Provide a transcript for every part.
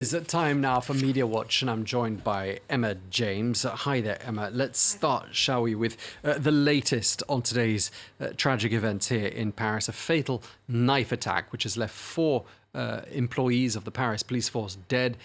Is it time now for Media Watch? And I'm joined by Emma James. Hi there, Emma. Let's start, shall we, with the latest on today's tragic events here in Paris. A fatal knife attack, which has left four employees of the Paris police force dead,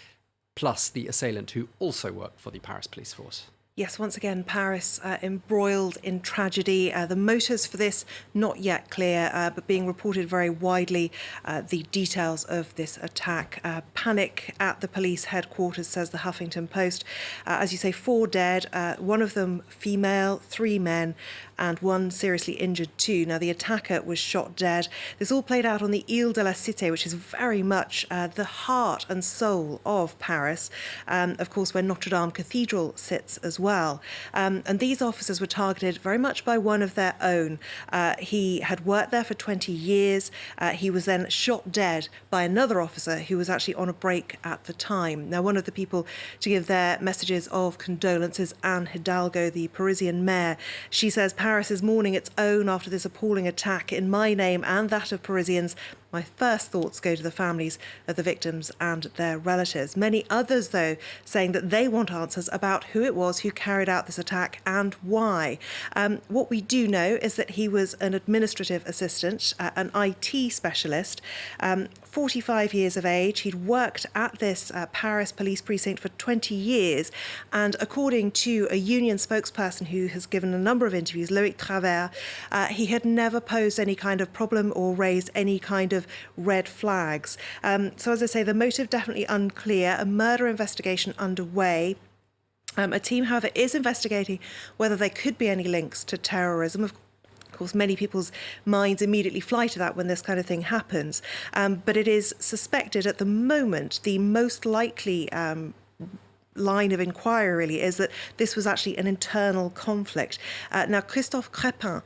plus the assailant who also worked for the Paris police force. Yes, once again, Paris embroiled in tragedy. The motives for this not yet clear, but being reported very widely. The details of this attack. Panic at the police headquarters, says the Huffington Post. As you say, four dead, one of them female, three men, and one seriously injured too. Now, the attacker was shot dead. This all played out on the Ile de la Cité, which is very much the heart and soul of Paris, of course, where Notre Dame Cathedral sits as well. And these officers were targeted very much by one of their own. He had worked there for 20 years. He was then shot dead by another officer who was actually on a break at the time. Now, one of the people to give their messages of condolences, Anne Hidalgo, the Parisian mayor, she says, Paris is mourning its own after this appalling attack. In my name and that of Parisians, my first thoughts go to the families of the victims and their relatives. Many others, though, saying that they want answers about who it was who carried out this attack and why. What we do know is that he was an administrative assistant, an IT specialist, 45 years of age. He'd worked at this Paris police precinct for 20 years. And according to a union spokesperson who has given a number of interviews, Loïc Travers, he had never posed any kind of problem or raised any kind of red flags. So as I say, the motive definitely unclear, a murder investigation underway. A team, however, is investigating whether there could be any links to terrorism. Of course, many people's minds immediately fly to that when this kind of thing happens. But it is suspected at the moment the most likely line of inquiry really is that this was actually an internal conflict. Now, Christophe Crépin,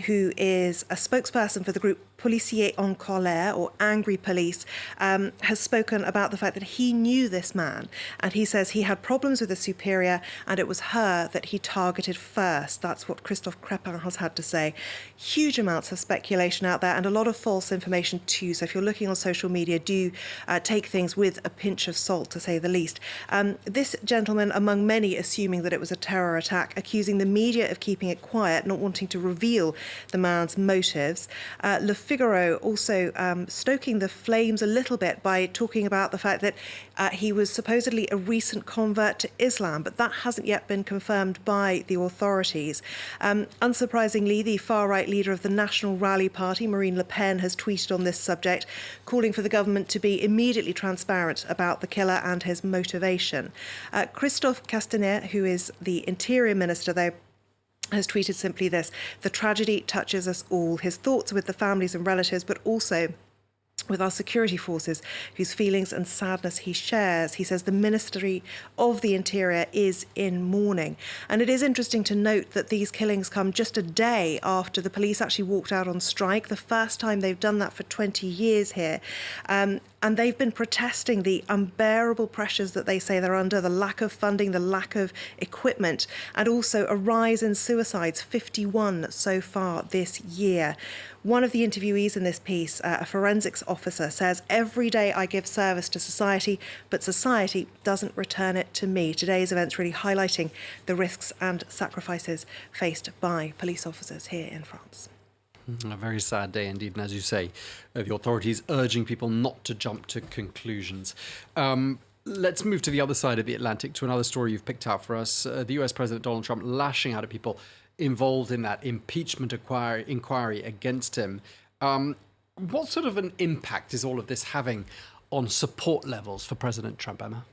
who is a spokesperson for the group Policiers en Colère, or Angry Police, has spoken about the fact that he knew this man, and he says he had problems with a superior and it was her that he targeted first. That's what Christophe Crépin has had to say. Huge amounts of speculation out there and a lot of false information too, so if you're looking on social media, do take things with a pinch of salt, to say the least. This gentleman, among many, assuming that it was a terror attack, accusing the media of keeping it quiet, not wanting to reveal the man's motives. Figaro also stoking the flames a little bit by talking about the fact that he was supposedly a recent convert to Islam, but that hasn't yet been confirmed by the authorities. Unsurprisingly, the far-right leader of the National Rally Party, Marine Le Pen, has tweeted on this subject, calling for the government to be immediately transparent about the killer and his motivation. Christophe Castaner, who is the Interior Minister, though, has tweeted simply this: the tragedy touches us all. His thoughts are with the families and relatives, but also with our security forces, whose feelings and sadness he shares. He says the Ministry of the Interior is in mourning. And it is interesting to note that these killings come just a day after the police actually walked out on strike, the first time they've done that for 20 years here. And they've been protesting the unbearable pressures that they say they're under, the lack of funding, the lack of equipment, and also a rise in suicides, 51 so far this year. One of the interviewees in this piece, a forensics officer, says, every day I give service to society, but society doesn't return it to me. Today's events really highlighting the risks and sacrifices faced by police officers here in France. A very sad day indeed, and as you say, the authorities urging people not to jump to conclusions. Let's move to the other side of the Atlantic, to another story you've picked out for us. The US President Donald Trump lashing out at people involved in that impeachment inquiry against him. What sort of an impact is all of this having on support levels for President Trump, Emma?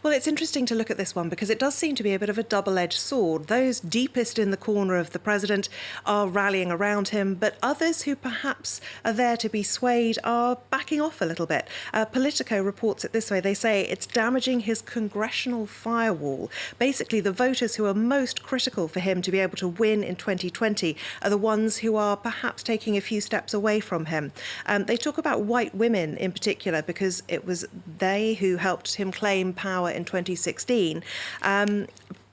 Well, it's interesting to look at this one because it does seem to be a bit of a double-edged sword. Those deepest in the corner of the president are rallying around him, but others who perhaps are there to be swayed are backing off a little bit. Politico reports it this way. They say it's damaging his congressional firewall. Basically, the voters who are most critical for him to be able to win in 2020 are the ones who are perhaps taking a few steps away from him. They talk about white women in particular because it was they who helped him claim power in 2016.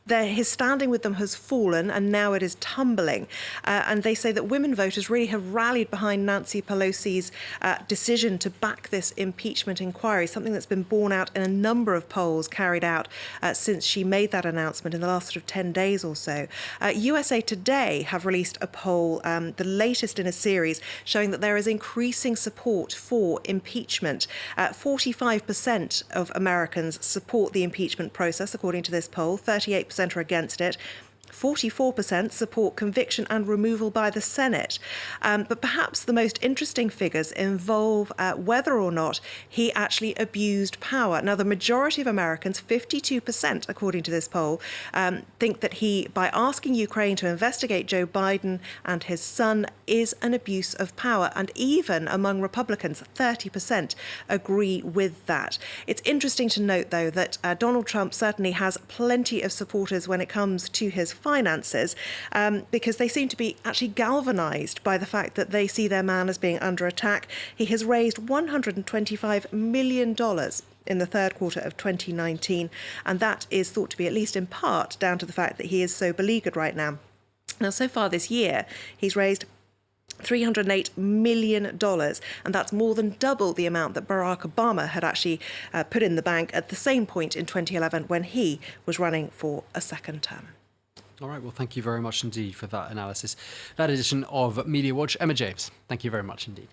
his standing with them has fallen, and now it is tumbling. And they say that women voters really have rallied behind Nancy Pelosi's decision to back this impeachment inquiry, something that's been borne out in a number of polls carried out since she made that announcement in the last sort of 10 days or so. USA Today have released a poll, the latest in a series, showing that there is increasing support for impeachment. 45% of Americans support the impeachment process, according to this poll. 38% are against it. 44% support conviction and removal by the Senate. But perhaps the most interesting figures involve whether or not he actually abused power. Now, the majority of Americans, 52%, according to this poll, think that he, by asking Ukraine to investigate Joe Biden and his son, is an abuse of power. And even among Republicans, 30% agree with that. It's interesting to note, though, that Donald Trump certainly has plenty of supporters when it comes to his finances, because they seem to be actually galvanized by the fact that they see their man as being under attack. He has raised $125 million in the third quarter of 2019, and that is thought to be, at least in part, down to the fact that he is so beleaguered right now. Now, so far this year, he's raised $308 million, and that's more than double the amount that Barack Obama had actually put in the bank at the same point in 2011 when he was running for a second term. All right, well, thank you very much indeed for that analysis. That edition of Media Watch. Emma James, thank you very much indeed.